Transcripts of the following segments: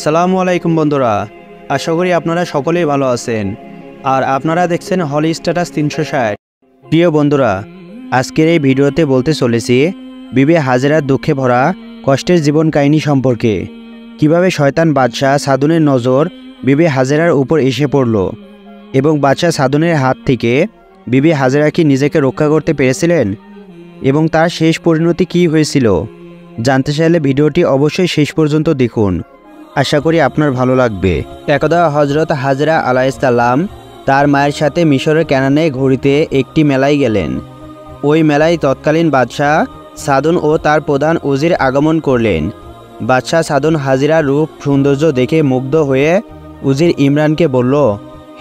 আসসালামু আলাইকুম বন্ধুরা, আশা করি আপনারা সকলেই ভালো আছেন আর আপনারা দেখছেন হলি স্ট্যাটাস 360। প্রিয় বন্ধুরা, আজকের এই ভিডিওতে বলতে চলেছি বিবি হাজেরার দুঃখে ভরা কষ্টের জীবন কাহিনী সম্পর্কে। কিভাবে শয়তান বাদশাহ সাদুনের নজর বিবি হাজেরার উপর এসে পড়ল এবং বাদশাহ সাদুনের হাত থেকে বিবি হাজেরা কি নিজেকে রক্ষা করতে পেরেছিলেন এবং তার শেষ পরিণতি কী হয়েছিল জানতে চাইলে ভিডিওটি অবশ্যই শেষ পর্যন্ত দেখুন। আশা করি আপনার ভালো লাগবে। একদা হজরত হাজরা আলাইহিসসালাম তার মায়ের সাথে মিশরের ক্যানানে ঘুরিতে একটি মেলায় গেলেন। ওই মেলায় তৎকালীন বাদশাহ সাদুন ও তার প্রধান উজির আগমন করলেন। বাদশাহ সাদুন হাজিরার রূপ সৌন্দর্য দেখে মুগ্ধ হয়ে উজির ইমরানকে বলল,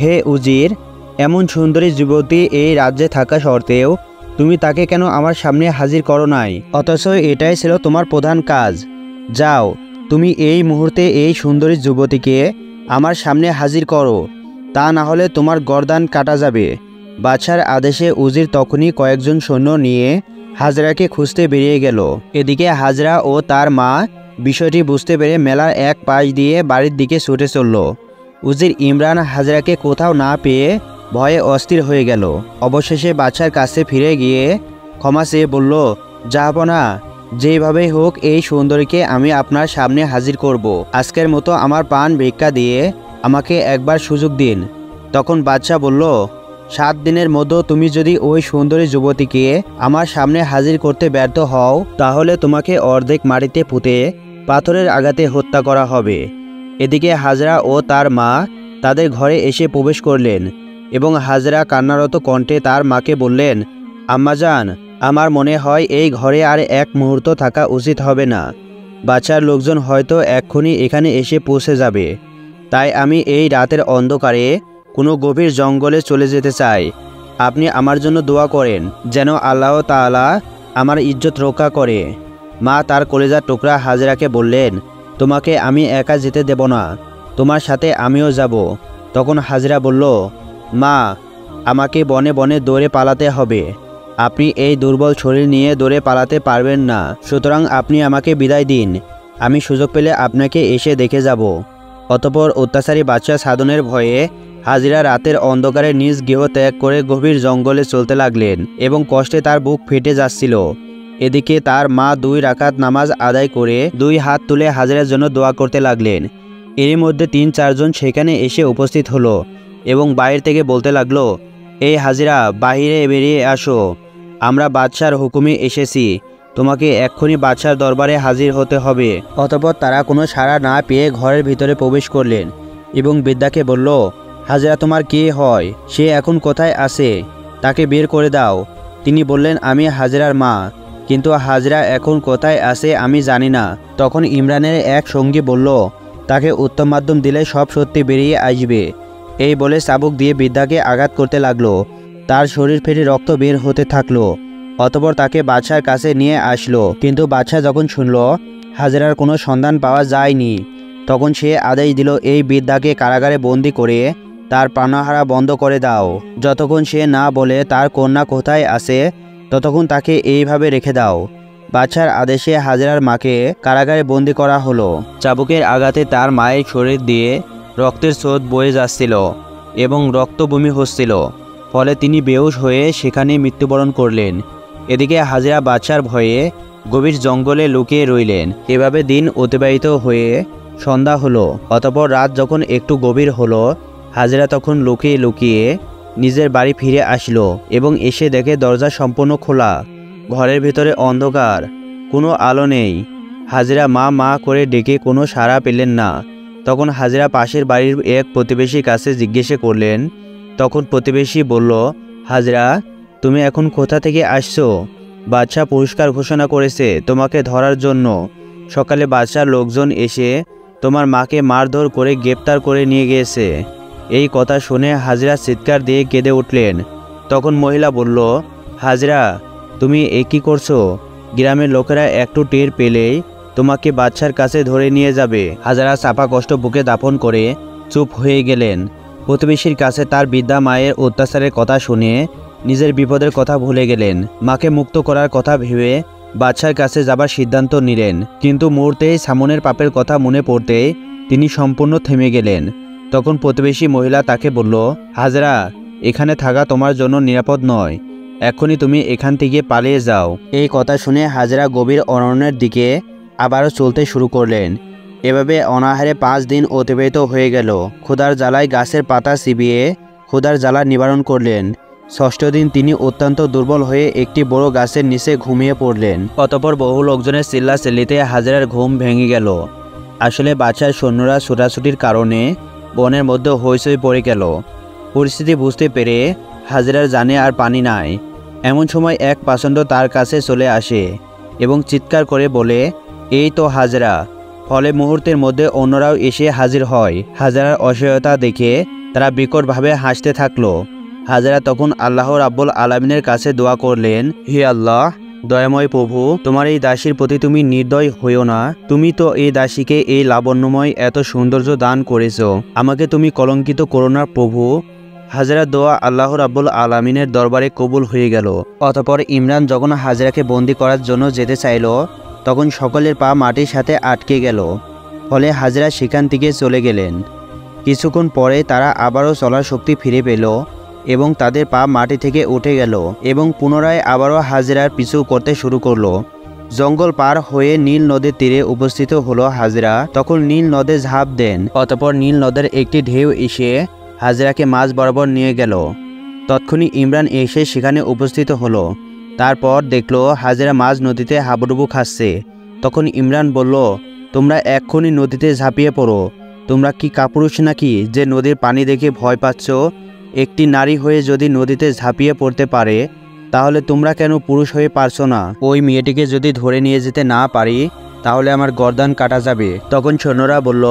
হে উজির, এমন সুন্দরী যুবতী এই রাজ্যে থাকা সত্ত্বেও তুমি তাকে কেন আমার সামনে হাজির করো নাই? অথচ এটাই ছিল তোমার প্রধান কাজ। যাও, তুমি এই মুহূর্তে এই সুন্দরী যুবতীকে আমার সামনে হাজির করো, তা না হলে তোমার গর্দান কাটা যাবে। বাদশার আদেশে উজির তখনই কয়েকজন সৈন্য নিয়ে হাজরাকে খুঁজতে বেরিয়ে গেল। এদিকে হাজরা ও তার মা বিষয়টি বুঝতে পেরে মেলার এক পাশ দিয়ে বাড়ির দিকে ছুটে চলল। উজির ইমরান হাজরাকে কোথাও না পেয়ে ভয়ে অস্থির হয়ে গেল। অবশেষে বাদশার কাছে ফিরে গিয়ে ক্ষমা চেয়ে বলল, জাহাপনা, যেভাবেই হোক এই সুন্দরীকে আমি আপনার সামনে হাজির করব। আজকের মতো আমার প্রাণ ভিক্ষা দিয়ে আমাকে একবার সুযোগ দিন। তখন বাদশাহ বলল, 7 দিনের মধ্যে তুমি যদি ওই সুন্দরী যুবতীকে আমার সামনে হাজির করতে ব্যর্থ হও তাহলে তোমাকে অর্ধেক মাটিতে পুঁতে পাথরের আঘাতে হত্যা করা হবে। এদিকে হাজরা ও তার মা তাদের ঘরে এসে প্রবেশ করলেন এবং হাজরা কান্নারত কণ্ঠে তার মাকে বললেন, আম্মাজান, আমার মনে হয় এই ঘরে আর এক মুহূর্ত থাকা উচিত হবে না। বাচ্চার লোকজন হয়তো এক্ষুনি এখানে এসে পৌঁছে যাবে। তাই আমি এই রাতের অন্ধকারে কোনো গভীর জঙ্গলে চলে যেতে চাই। আপনি আমার জন্য দোয়া করেন যেন আল্লাহ তাআলা আমার ইজ্জত রক্ষা করে। মা তার কলিজার টুকরা হাজরাকে বললেন, তোমাকে আমি একা যেতে দেব না, তোমার সাথে আমিও যাব। তখন হাজরা বলল, মা, আমাকে বনে বনে দৌড়ে পালাতে হবে। আপনি এই দুর্বল শরীর নিয়ে দৌড়ে পালাতে পারবেন না, সুতরাং আপনি আমাকে বিদায় দিন। আমি সুযোগ পেলে আপনাকে এসে দেখে যাব। অতঃপর অত্যাচারী বাদশাহ সাদনের ভয়ে হাজিরা রাতের অন্ধকারে নিজ গৃহ ত্যাগ করে গভীর জঙ্গলে চলতে লাগলেন এবং কষ্টে তার বুক ফেটে যাচ্ছিল। এদিকে তার মা 2 রাকাত নামাজ আদায় করে 2 হাত তুলে হাজিরার জন্য দোয়া করতে লাগলেন। এরই মধ্যে 3-4 জন সেখানে এসে উপস্থিত হলো এবং বাইরে থেকে বলতে লাগলো, এই হাজিরা, বাহিরে বেরিয়ে আসো, আমরা বাদশার হুকুমে এসেছি, তোমাকে এক্ষুনি বাদশার দরবারে হাজির হতে হবে। অতঃপর তারা কোনো সাড়া না পেয়ে ঘরের ভিতরে প্রবেশ করলেন এবং বৃদ্ধাকে বলল, হাজিরা, তোমার কে হয়? সে এখন কোথায় আছে? তাকে বের করে দাও। তিনি বললেন, আমি হাজিরার মা, কিন্তু হাজিরা এখন কোথায় আছে আমি জানি না। তখন ইমরানের এক সঙ্গী বলল, তাকে উত্তম মাধ্যম দিলে সব সত্যি বেরিয়ে আসবে। এই বলে চাবুক দিয়ে বৃদ্ধাকে আঘাত করতে লাগলো। তার শরীর ফেটে রক্ত বের হতে থাকলো। অতঃপর তাকে বাদশার কাছে নিয়ে আসলো। কিন্তু বাদশাহ যখন শুনল হাজেরার কোনো সন্ধান পাওয়া যায়নি, তখন সে আদেশ দিল, এই বৃদ্ধাকে কারাগারে বন্দি করে তার প্রাণহারা বন্ধ করে দাও। যতক্ষণ সে না বলে তার কন্যা কোথায় আছে ততক্ষণ তাকে এইভাবে রেখে দাও। বাদশার আদেশে হাজেরার মাকে কারাগারে বন্দি করা হলো। চাবুকের আঘাতে তার মায়ের শরীর দিয়ে রক্তের স্রোত বয়ে যাচ্ছিল এবং রক্তবমি হচ্ছিল, ফলে তিনি বেহুশ হয়ে সেখানে মৃত্যুবরণ করলেন। এদিকে হাজেরা বাদশার ভয়ে গভীর জঙ্গলে লুকিয়ে রইলেন। এভাবে দিন অতিবাহিত হয়ে সন্ধ্যা হলো। অতঃপর রাত যখন একটু গভীর হলো, হাজেরা তখন লুকিয়ে লুকিয়ে নিজের বাড়ি ফিরে আসলো এবং এসে দেখে দরজা সম্পূর্ণ খোলা। ঘরের ভিতরে অন্ধকার, কোনো আলো নেই। হাজেরা মা মা করে ডেকে কোনো সাড়া পেলেন না। তখন হাজেরা পাশের বাড়ির এক প্রতিবেশীর কাছে জিজ্ঞাসা করলেন। তখন প্রতিবেশী বলল, হাজরা, তুমি এখন কোথা থেকে আসছো? বাদশাহ পুরস্কার ঘোষণা করেছে তোমাকে ধরার জন্য। সকালে বাদশার লোকজন এসে তোমার মাকে মারধর করে গ্রেপ্তার করে নিয়ে গিয়েছে। এই কথা শুনে হাজরা চিৎকার দিয়ে কেঁদে উঠলেন। তখন মহিলা বলল, হাজরা, তুমি এ কী করছো? গ্রামের লোকেরা একটু টের পেলেই তোমাকে বাদশার কাছে ধরে নিয়ে যাবে। হাজরা চাপা কষ্ট বুকে দাফন করে চুপ হয়ে গেলেন। প্রতিবেশীর কাছে তার বৃদ্ধা মায়ের অত্যাচারের কথা শুনে নিজের বিপদের কথা ভুলে গেলেন। মাকে মুক্ত করার কথা ভেবে বাদশার কাছে যাবার সিদ্ধান্ত নিলেন। কিন্তু মুহূর্তেই সামনের পাপের কথা মনে পড়তেই তিনি সম্পূর্ণ থেমে গেলেন। তখন প্রতিবেশী মহিলা তাকে বলল, হাজরা, এখানে থাকা তোমার জন্য নিরাপদ নয়, এখনই তুমি এখান থেকে পালিয়ে যাও। এই কথা শুনে হাজরা গভীর অরণ্যের দিকে আবারও চলতে শুরু করলেন। এভাবে অনাহারে 5 দিন অতিবাহিত হয়ে গেল। ক্ষুধার জ্বালায় গাছের পাতা চিবিয়ে ক্ষুধার জ্বালা নিবারণ করলেন। 6ষ্ঠ দিন তিনি অত্যন্ত দুর্বল হয়ে একটি বড় গাছের নিচে ঘুমিয়ে পড়লেন। অতঃপর বহু লোকজনের চিল্লাচিল্লিতে হাজরার ঘুম ভেঙে গেল। আসলে বাদশার সৈন্যরা ছোটাছুটির কারণে বনের মধ্যে হইচই পড়ে গেল। পরিস্থিতি বুঝতে পেরে হাজরার জানে আর পানি নাই। এমন সময় এক পাষণ্ড তার কাছে চলে আসে এবং চিৎকার করে বলে, এই তো হাজরা। ফলে মুহূর্তের মধ্যে অন্যরাও এসে হাজির হয়। হাজরার অসহায়তা দেখে তারা বিকটভাবে হাসতে থাকলো। হাজরা তখন আল্লাহ রাব্বুল আলামিনের কাছে দোয়া করলেন, হে আল্লাহ, দয়াময় প্রভু, তোমার এই দাসীর প্রতি তুমি নির্দয় হইও না। তুমি তো এই দাসীকে এই লাবণ্যময় এত সৌন্দর্য দান করেছো, আমাকে তুমি কলঙ্কিত করো না প্রভু। হাজরার দোয়া আল্লাহ রাব্বুল আলামিনের দরবারে কবুল হয়ে গেল। অতঃপর ইমরান যখন হাজরাকে বন্দি করার জন্য যেতে চাইল, তখন সকলের পা মাটির সাথে আটকে গেল। ফলে হাজরা সেখান থেকে চলে গেলেন। কিছুক্ষণ পরে তারা আবারও চলার শক্তি ফিরে পেল এবং তাদের পা মাটি থেকে উঠে গেল এবং পুনরায় আবারও হাজরার পিছু করতে শুরু করলো। জঙ্গল পার হয়ে নীল নদের তীরে উপস্থিত হলো হাজরা। তখন নীল নদে ঝাঁপ দেন। অতঃপর নীল নদের একটি ঢেউ এসে হাজরাকে মাঝ বরাবর নিয়ে গেল। তৎক্ষণি ইমরান এসে সেখানে উপস্থিত হলো। তারপর দেখল হাজরা মাঝ নদীতে হাবুডুবু খাচ্ছে। তখন ইমরান বলল, তোমরা এক্ষুনি নদীতে ঝাঁপিয়ে পড়ো। তোমরা কি কাপুরুষ নাকি যে নদীর পানি দেখে ভয় পাচ্ছ? একটি নারী হয়ে যদি নদীতে ঝাঁপিয়ে পড়তে পারে, তাহলে তোমরা কেন পুরুষ হয়ে পারছো না? ওই মেয়েটিকে যদি ধরে নিয়ে যেতে না পারি, তাহলে আমার গর্দান কাটা যাবে। তখন সৈন্যরা বলল,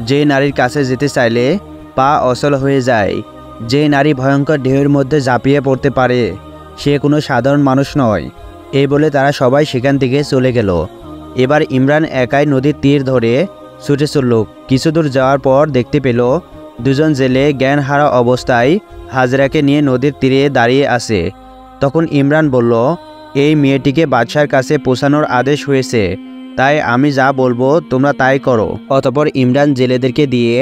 যে নারীর কাছে যেতে চাইলে পা অচল হয়ে যায়, যে নারী ভয়ঙ্কর ঢেউয়ের মধ্যে ঝাঁপিয়ে পড়তে পারে, সে কোনো সাধারণ মানুষ নয়। এই বলে তারা সবাই সেখান থেকে চলে গেল। এবার ইমরান একাই নদীর তীর ধরে ছুটে চলল। কিছু দূর যাওয়ার পর দেখতে পেল দুজন জেলে জ্ঞানহারা অবস্থায় হাজরাকে নিয়ে নদীর তীরে দাঁড়িয়ে আছে। তখন ইমরান বলল, এই মেয়েটিকে বাদশার কাছে পৌঁছানোর আদেশ হয়েছে, তাই আমি যা বলবো তোমরা তাই করো। অতঃপর ইমরান জেলেদেরকে দিয়ে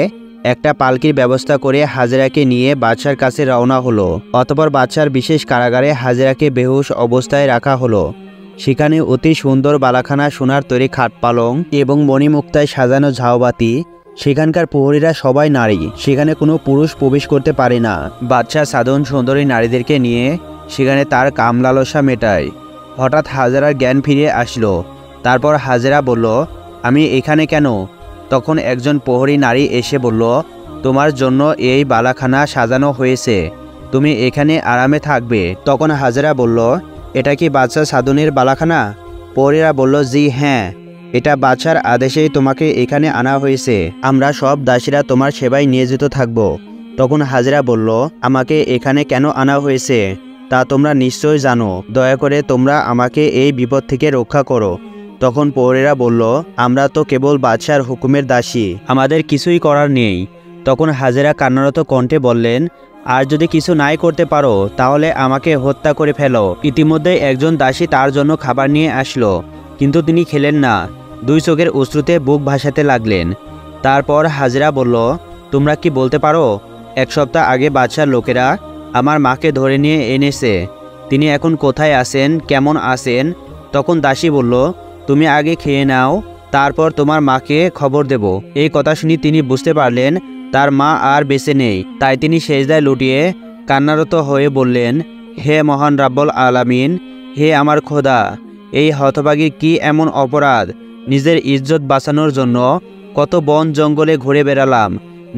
একটা পালকির ব্যবস্থা করে হাজরাকে নিয়ে বাদশার কাছে রওনা হলো। অতঃপর বাদশার বিশেষ কারাগারে হাজরাকে বেহুশ অবস্থায় রাখা হলো। সেখানে অতি সুন্দর বালাখানা, সোনার তৈরি খাট পালং এবং মণিমুক্তায় সাজানো ঝাউবাতি। সেখানকার প্রহরীরা সবাই নারী, সেখানে কোনো পুরুষ প্রবেশ করতে পারে না। বাদশা সাধারণ সুন্দরী নারীদেরকে নিয়ে সেখানে তার কামলালসা মেটায়। হঠাৎ হাজরার জ্ঞান ফিরে আসলো। তারপর হাজরা বলল, আমি এখানে কেন? তখন একজন প্রহরী নারী এসে বলল, তোমার জন্য এই বালাখানা সাজানো হয়েছে, তুমি এখানে আরামে থাকবে। তখন হাজরা বলল, এটা কি বাদশা সাধনের বালাখানা? প্রহরীরা বলল, জি হ্যাঁ, এটা বাদশার আদেশেই তোমাকে এখানে আনা হয়েছে। আমরা সব দাসীরা তোমার সেবায় নিয়োজিত থাকব। তখন হাজরা বলল, আমাকে এখানে কেন আনা হয়েছে তা তোমরা নিশ্চয় জানো, দয়া করে তোমরা আমাকে এই বিপদ থেকে রক্ষা করো। তখন প্রহরীরা বলল, আমরা তো কেবল বাদশার হুকুমের দাসী, আমাদের কিছুই করার নেই। তখন হাজরা কান্নারত কণ্ঠে বললেন, আর যদি কিছু নাই করতে পারো তাহলে আমাকে হত্যা করে ফেলো। ইতিমধ্যে একজন দাসী তার জন্য খাবার নিয়ে আসলো, কিন্তু তিনি খেলেন না। 2 চোখের অশ্রুতে বুক ভাসাতে লাগলেন। তারপর হাজরা বলল, তোমরা কি বলতে পারো 1 সপ্তাহ আগে বাদশার লোকেরা আমার মাকে ধরে নিয়ে এনেছে, তিনি এখন কোথায় আছেন, কেমন আছেন? তখন দাসী বলল, তুমি আগে খেয়ে নাও, তারপর তোমার মাকে খবর দেব। এই কথা শুনে তিনি বুঝতে পারলেন তার মা আর বেঁচে নেই। তাই তিনি সেজদায় লুটিয়ে কান্নারত হয়ে বললেন, হে মহান রাব্বুল আলামিন, হে আমার খোদা, এই হতভাগীর কি এমন অপরাধ? নিজের ইজ্জত বাঁচানোর জন্য কত বন জঙ্গলে ঘুরে বেড়ালাম,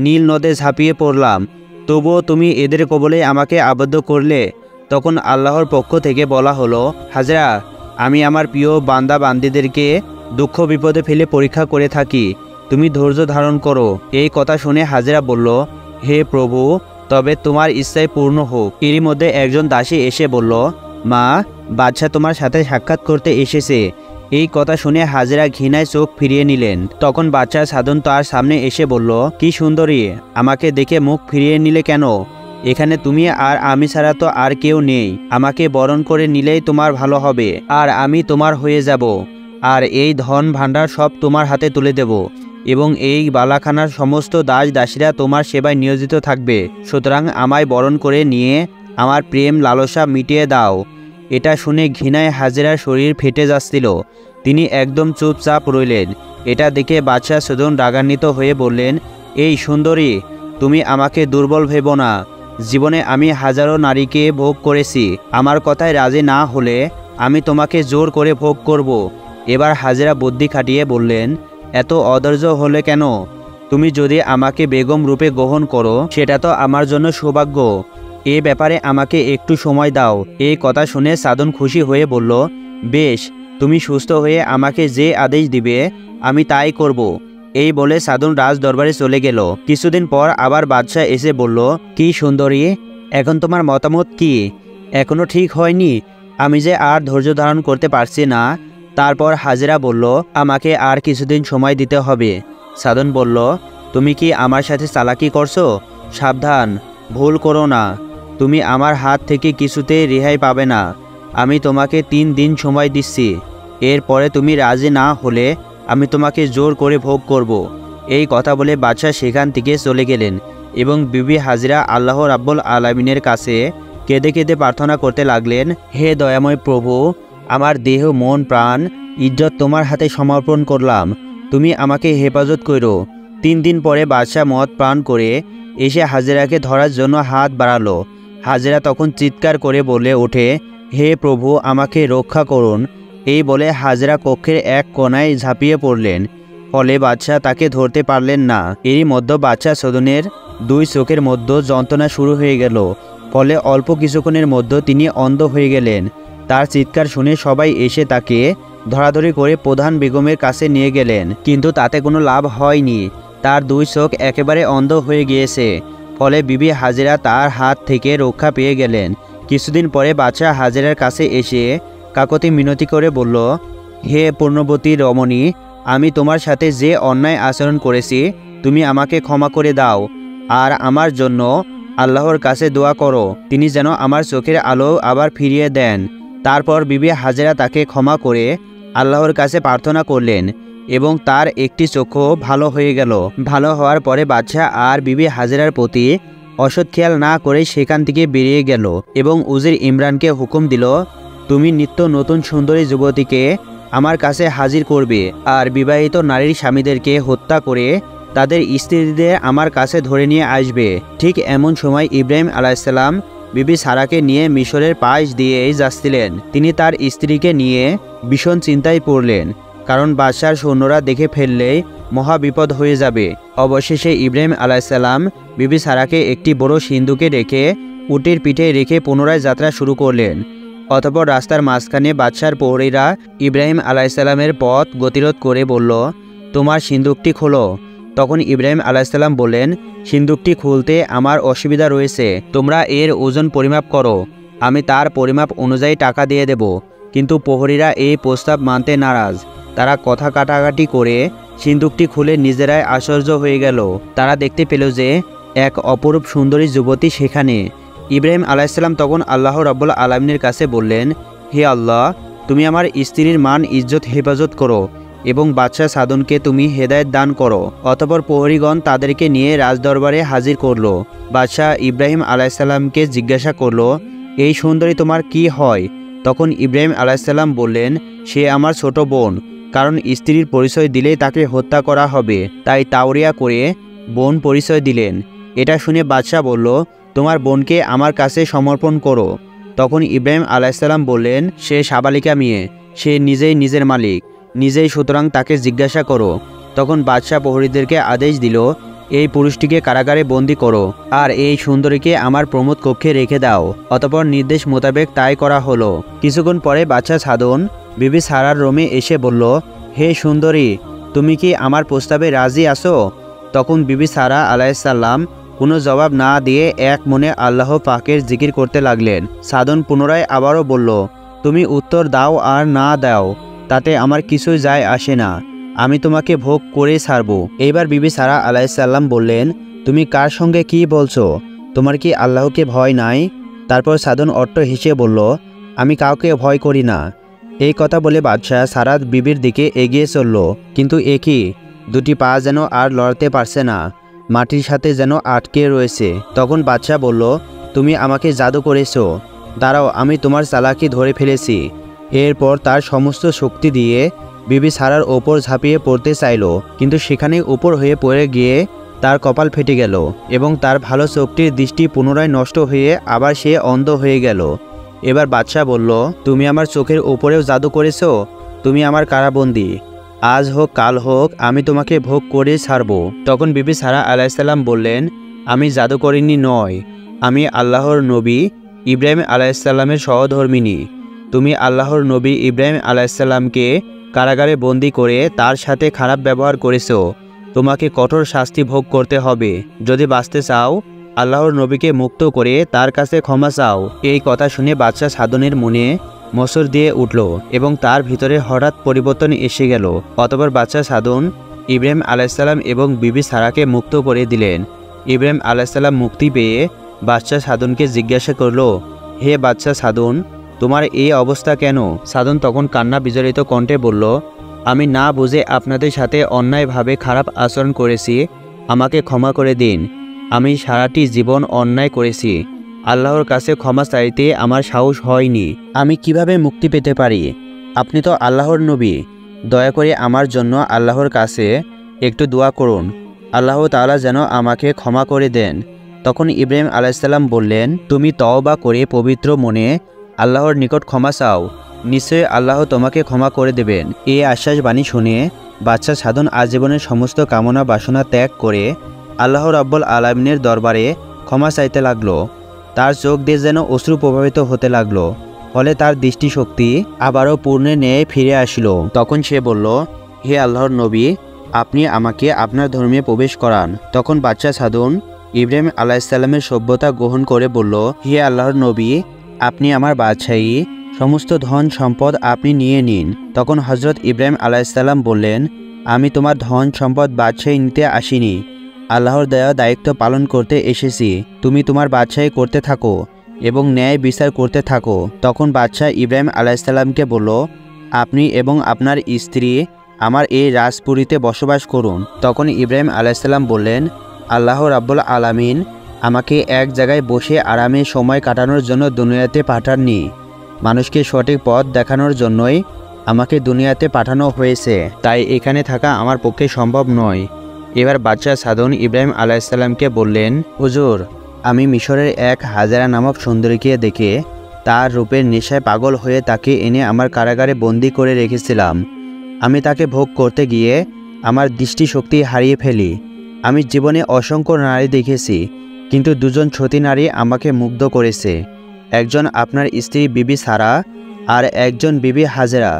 নীল নদে ঝাঁপিয়ে পড়লাম, তবুও তুমি এদের কবলে আমাকে আবদ্ধ করলে। তখন আল্লাহর পক্ষ থেকে বলা হলো, হাজরা, আমি আমার প্রিয় বান্দা বান্দিদেরকে দুঃখ বিপদে ফেলে পরীক্ষা করে থাকি, তুমি ধৈর্য ধারণ করো। এই কথা শুনে হাজরা বলল, হে প্রভু, তবে তোমার ইচ্ছায় পূর্ণ হোক। এরই মধ্যে একজন দাসী এসে বলল, মা, বাদশা তোমার সাথে সাক্ষাৎ করতে এসেছে। এই কথা শুনে হাজরা ঘৃণায় চোখ ফিরিয়ে নিলেন। তখন বাদশার সাধন তার সামনে এসে বলল, কি সুন্দরী, আমাকে দেখে মুখ ফিরিয়ে নিলে কেন? এখানে তুমি আর আমি ছাড়া তো আর কেউ নেই। আমাকে বরণ করে নিলেই তোমার ভালো হবে, আর আমি তোমার হয়ে যাব, আর এই ধন ভাণ্ডার সব তোমার হাতে তুলে দেব। এবং এই বালাখানার সমস্ত দাস দাসীরা তোমার সেবায় নিয়োজিত থাকবে। সুতরাং আমায় বরণ করে নিয়ে আমার প্রেম লালসা মিটিয়ে দাও। এটা শুনে ঘৃণায় হাজেরার শরীর ফেটে যাচ্ছিল। তিনি একদম চুপচাপ রইলেন। এটা দেখে বাদশাহ সাদন রাগান্বিত হয়ে বললেন, এই সুন্দরী, তুমি আমাকে দুর্বল ভেবো না। জীবনে আমি হাজারো নারীকে ভোগ করেছি। আমার কথায় রাজি না হলে আমি তোমাকে জোর করে ভোগ করব। এবার হাজেরা বুদ্ধি খাটিয়ে বললেন, এত অধৈর্য হলে কেন? তুমি যদি আমাকে বেগম রূপে গ্রহণ করো সেটা তো আমার জন্য সৌভাগ্য। এ ব্যাপারে আমাকে একটু সময় দাও। এই কথা শুনে সাদন খুশি হয়ে বলল, বেশ, তুমি সুস্থ হয়ে আমাকে যে আদেশ দিবে আমি তাই করব। এই বলে সাদন রাজ দরবারে চলে গেল। কিছুদিন পর আবার বাদশাহ এসে বলল, কি সুন্দরী, এখন তোমার মতামত কি? এখনো ঠিক হয়নি? আমি যে আর ধৈর্য ধারণ করতে পারছি না। তারপর হাজেরা বলল, আমাকে আর কিছুদিন সময় দিতে হবে। সাদন বলল, তুমি কি আমার সাথে চালাকি করছো? সাবধান, ভুল করো না। তুমি আমার হাত থেকে কিছুতেই রেহাই পাবে না। আমি তোমাকে 3 দিন সময় দিচ্ছি। এরপরে তুমি রাজি না হলে আমি তোমাকে জোর করে ভোগ করব। এই কথা বলে বাদশাহ সেখান থেকে চলে গেলেন এবং বিবি হাজেরা আল্লাহ রাব্বুল আলামিনের কাছে কেঁদে কেঁদে প্রার্থনা করতে লাগলেন, হে দয়াময় প্রভু, আমার দেহ মন প্রাণ ইজ্জত তোমার হাতে সমর্পণ করলাম। তুমি আমাকে হেফাজত করো। 3 দিন পরে বাদশাহ মদ পান করে এসে হাজেরাকে ধরার জন্য হাত বাড়ালো। হাজেরা তখন চিৎকার করে বলে ওঠে, হে প্রভু, আমাকে রক্ষা করুন। এই বলে হাজেরা কক্ষের এক কোণায় ঝাঁপিয়ে পড়লেন। ফলে বাদশাহ তাকে ধরতে পারলেন না। এরই মধ্যে বাদশাহ সাদনের 2 চোখের মধ্যে যন্ত্রণা শুরু হয়ে গেল। ফলে অল্প কিছুক্ষণের মধ্যে তিনি অন্ধ হয়ে গেলেন। তার চিৎকার শুনে সবাই এসে তাকে ধরাধরি করে প্রধান বেগমের কাছে নিয়ে গেলেন, কিন্তু তাতে কোনো লাভ হয়নি। তার 2 চোখ একেবারে অন্ধ হয়ে গিয়েছে। ফলে বিবি হাজেরা তার হাত থেকে রক্ষা পেয়ে গেলেন। কিছুদিন পরে বাদশাহ হাজেরার কাছে এসে কাকতি মিনতি করে বলল, হে পূর্ণবতী রমণী, আমি তোমার সাথে যে অন্যায় আচরণ করেছি তুমি আমাকে ক্ষমা করে দাও। আর আমার জন্য আল্লাহর কাছে দোয়া করো, তিনি যেন আমার চোখের আলো আবার ফিরিয়ে দেন। তারপর বিবি হাজেরা তাকে ক্ষমা করে আল্লাহর কাছে প্রার্থনা করলেন এবং তার একটি চক্ষু ভালো হয়ে গেল। ভালো হওয়ার পরে বাদশাহ আর বিবি হাজেরার প্রতি অসৎ খেয়াল না করে সেখান থেকে বেরিয়ে গেল এবং উজির ইমরানকে হুকুম দিল, তুমি নিত্য নতুন সুন্দরী যুবতীকে আমার কাছে হাজির করবে আর বিবাহিত নারীর স্বামীদেরকে হত্যা করে তাদের স্ত্রীদের আমার কাছে ধরে নিয়ে আসবে। ঠিক এমন সময় ইব্রাহিম আলাইহিসসালাম বিবি সারাকে নিয়ে মিশরের পাশ দিয়ে যাচ্ছিলেন। তিনি তার স্ত্রীকে নিয়ে ভীষণ চিন্তায় পড়লেন, কারণ বাদশার সৈন্যরা দেখে ফেললেই মহা বিপদ হয়ে যাবে। অবশেষে ইব্রাহিম আলাইহিসসালাম বিবি সারাকে একটি বড় সিন্দুকে রেখে উটের পিঠে রেখে পুনরায় যাত্রা শুরু করলেন। অতঃপর রাস্তার মাঝখানে বাদশার প্রহরীরা ইব্রাহিম আলাইহিসসালামের পথ গতিরোধ করে বলল, তোমার সিন্দুকটি খোলো। তখন ইব্রাহিম আলাইহিসসালাম বললেন, সিন্দুকটি খুলতে আমার অসুবিধা রয়েছে। তোমরা এর ওজন পরিমাপ করো, আমি তার পরিমাপ অনুযায়ী টাকা দিয়ে দেব। কিন্তু প্রহরীরা এই প্রস্তাব মানতে নারাজ। তারা কথা কাটাকাটি করে সিন্দুকটি খুলে নিজেরাই আশ্চর্য হয়ে গেল। তারা দেখতে পেল যে এক অপরূপ সুন্দরী যুবতী সেখানে। ইব্রাহিম আলাইহিসসালাম তখন আল্লাহ রাব্বুল আলামিনের কাছে বললেন, হে আল্লাহ, তুমি আমার স্ত্রীর মান ইজ্জত হেফাজত করো এবং বাদশাহ সাদনকে তুমি হেদায়েত দান করো। অতঃপর প্রহরীগণ তাদেরকে নিয়ে রাজদরবারে হাজির করল। বাদশাহ ইব্রাহিম আলাইহিসসালামকে জিজ্ঞাসা করল, এই সুন্দরী তোমার কি হয়? তখন ইব্রাহিম আলাইহিসসালাম বললেন, সে আমার ছোট বোন, কারণ স্ত্রীর পরিচয় দিলেই তাকে হত্যা করা হবে, তাই তাওরিয়া করে বোন পরিচয় দিলেন। এটা শুনে বাদশাহ বলল, তোমার বোনকে আমার কাছে সমর্পণ করো। তখন ইব্রাহিম আলাইহিসসালাম বললেন, সে সাবালিকা মেয়ে, সে নিজেই নিজের মালিক, নিজেই, সুতরাং তাকে জিজ্ঞাসা করো। তখন বাদশাহ প্রহরীদেরকে আদেশ দিল, এই পুরুষটিকে কারাগারে বন্দি করো আর এই সুন্দরীকে আমার প্রমোদ কক্ষে রেখে দাও। অতঃপর নির্দেশ মোতাবেক তাই করা হলো। কিছুক্ষণ পরে বাদশাহ সাদন বিবি সারার রুমে এসে বলল, হে সুন্দরী, তুমি কি আমার প্রস্তাবে রাজি আছো? তখন বিবি সারা আলাইহিসসালাম কোনো জবাব না দিয়ে এক মনে আল্লাহ পাকের জিকির করতে লাগলেন। সাদন পুনরায় আবারও বলল, তুমি উত্তর দাও আর না দাও তাতে আমার কিছুই যায় আসে না, আমি তোমাকে ভোগ করেই ছাড়ব। এইবার বিবি সারা আলাইহিসসালাম বললেন, তুমি কার সঙ্গে কি বলছো? তোমার কি আল্লাহকে ভয় নাই? তারপর সাদন অট্ট হেসে বলল, আমি কাউকে ভয় করি না। এই কথা বলে বাদশাহ সারা বিবির দিকে এগিয়ে চলল। কিন্তু এ কি, দুটি পা যেন আর লড়তে পারছে না, মাটির সাথে যেন আটকে রয়েছে। তখন বাদশা বলল, তুমি আমাকে জাদু করেছো, দাঁড়াও আমি তোমার চালাকি ধরে ফেলেছি। এরপর তার সমস্ত শক্তি দিয়ে বিবি সারার ওপর ঝাঁপিয়ে পড়তে চাইল, কিন্তু সেখানেই উপর হয়ে পড়ে গিয়ে তার কপাল ফেটে গেল এবং তার ভালো চোখটির দৃষ্টি পুনরায় নষ্ট হয়ে আবার সে অন্ধ হয়ে গেল। এবার বাদশা বলল, তুমি আমার চোখের উপরেও জাদু করেছো, তুমি আমার কারাবন্দী। আজ হোক কাল হোক আমি তোমাকে ভোগ করে ছাড়ব। তখন বিবি সারা আলাইসাল্লাম বললেন, আমি জাদুকরিনী নয়, আমি আল্লাহর নবী ইব্রাহিম আলাইসাল্লামের সহধর্মিনী। তুমি আল্লাহর নবী ইব্রাহিম আলাইসাল্লামকে কারাগারে বন্দি করে তার সাথে খারাপ ব্যবহার করেছো, তোমাকে কঠোর শাস্তি ভোগ করতে হবে। যদি বাঁচতে চাও আল্লাহর নবীকে মুক্ত করে তার কাছে ক্ষমা চাও। এই কথা শুনে বাদশা সাধনের মনে মসর দিয়ে উঠল এবং তার ভিতরে হঠাৎ পরিবর্তন এসে গেল। অতঃপর বাদশা সাধন ইব্রাহিম আলাইসাল্লাম এবং বিবি সারাকে মুক্ত করে দিলেন। ইব্রাহিম আলাইসাল্লাম মুক্তি পেয়ে বাদশা সাধনকে জিজ্ঞাসা করল, হে বাদশা সাধন, তোমার এই অবস্থা কেন? সাধন তখন কান্না বিজড়িত কণ্ঠে বলল, আমি না বুঝে আপনাদের সাথে অন্যায়ভাবে খারাপ আচরণ করেছি, আমাকে ক্ষমা করে দিন। আমি সারাটি জীবন অন্যায় করেছি, আল্লাহর কাছে ক্ষমা চাইতে আমার সাহস হয়নি। আমি কিভাবে মুক্তি পেতে পারি? আপনি তো আল্লাহর নবী, দয়া করে আমার জন্য আল্লাহর কাছে একটু দোয়া করুন, আল্লাহ তাআলা যেন আমাকে ক্ষমা করে দেন। তখন ইব্রাহিম আলাইসাল্লাম বললেন, তুমি তওবা করে পবিত্র মনে আল্লাহর নিকট ক্ষমা চাও, নিশ্চয়ই আল্লাহ তোমাকে ক্ষমা করে দেবেন। এই আশ্বাস বাণী শুনে বাদশা সাধন আজীবনের সমস্ত কামনা বাসনা ত্যাগ করে আল্লাহ রাব্বুল আলামিনের দরবারে ক্ষমা চাইতে লাগলো। তার চোখ দিয়ে যেন অশ্রু প্রভাবিত হতে লাগলো, ফলে তার দৃষ্টিশক্তি আবারও পূর্ণের ন্যায় ফিরে আসলো। তখন সে বলল, হে আল্লাহর নবী, আপনি আমাকে আপনার ধর্মে প্রবেশ করান। তখন বাদশা সাধন ইব্রাহিম আলাইসাল্লামের সভ্যতা গ্রহণ করে বলল, হে আল্লাহর নবী, আপনি আমার বাদশাহী, সমস্ত ধন সম্পদ আপনি নিয়ে নিন। তখন হজরত ইব্রাহিম আলাইসাল্লাম বললেন, আমি তোমার ধন সম্পদ বাদশাহী নিতে আসিনি, আল্লাহর দেওয়া দায়িত্ব পালন করতে এসেছি। তুমি তোমার বাদশাহী করতে থাকো এবং ন্যায় বিচার করতে থাকো। তখন বাদশাহ ইব্রাহিম আলাইসাল্লামকে বলল, আপনি এবং আপনার স্ত্রী আমার এই রাজপুরীতে বসবাস করুন। তখন ইব্রাহিম আলাইসাল্লাম বললেন, আল্লাহ রাব্বুল আলামিন আমাকে এক জায়গায় বসে আরামে সময় কাটানোর জন্য দুনিয়াতে পাঠাননি, মানুষকে সঠিক পথ দেখানোর জন্যই আমাকে দুনিয়াতে পাঠানো হয়েছে, তাই এখানে থাকা আমার পক্ষে সম্ভব নয়। এবার বাদশা সাধন ইব্রাহিম আলাইসাল্লামকে বললেন, হুজুর, আমি মিশরের এক হাজেরা নামক সুন্দরীকে দেখে তার রূপের নেশায় পাগল হয়ে তাকে এনে আমার কারাগারে বন্দি করে রেখেছিলাম। আমি তাকে ভোগ করতে গিয়ে আমার দৃষ্টিশক্তি হারিয়ে ফেলি। আমি জীবনে অসংখ্য নারী দেখেছি, কিন্তু দুজন সতী নারী আমাকে মুগ্ধ করেছে। একজন আপনার স্ত্রী বিবি সারা আর একজন বিবি হাজেরা।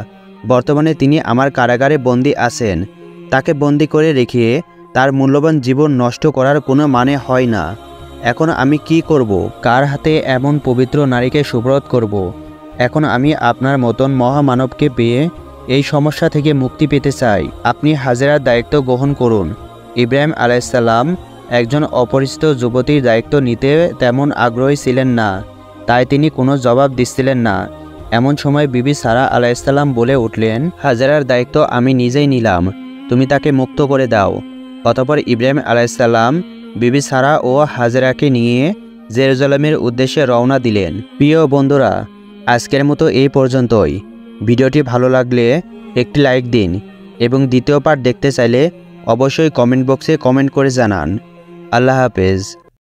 বর্তমানে তিনি আমার কারাগারে বন্দী আছেন। তাকে বন্দি করে রেখে তার মূল্যবান জীবন নষ্ট করার কোনো মানে হয় না। এখন আমি কি করব? কার হাতে এমন পবিত্র নারীকে সুব্রত করব? এখন আমি আপনার মতন মহামানবকে পেয়ে এই সমস্যা থেকে মুক্তি পেতে চাই। আপনি হাজেরার দায়িত্ব গ্রহণ করুন। ইব্রাহিম আলাইসাল্লাম একজন অপরিচিত যুবতীর দায়িত্ব নিতে তেমন আগ্রহী ছিলেন না, তাই তিনি কোনো জবাব দিচ্ছিলেন না। এমন সময় বিবি সারা আলাইসাল্লাম বলে উঠলেন, হাজেরার দায়িত্ব আমি নিজেই নিলাম, তুমি তাকে মুক্ত করে দাও। অতঃপর ইব্রাহিম আলাইসাল্লাম বিবি সারা ও হাজেরাকে নিয়ে জেরুজালেমের উদ্দেশ্যে রওনা দিলেন। প্রিয় বন্ধুরা, আজকের মতো এই পর্যন্তই। ভিডিওটি ভালো লাগলে একটি লাইক দিন এবং দ্বিতীয় পার্ট দেখতে চাইলে অবশ্যই কমেন্ট বক্সে কমেন্ট করে জানান। আল্লাহ হাফেজ।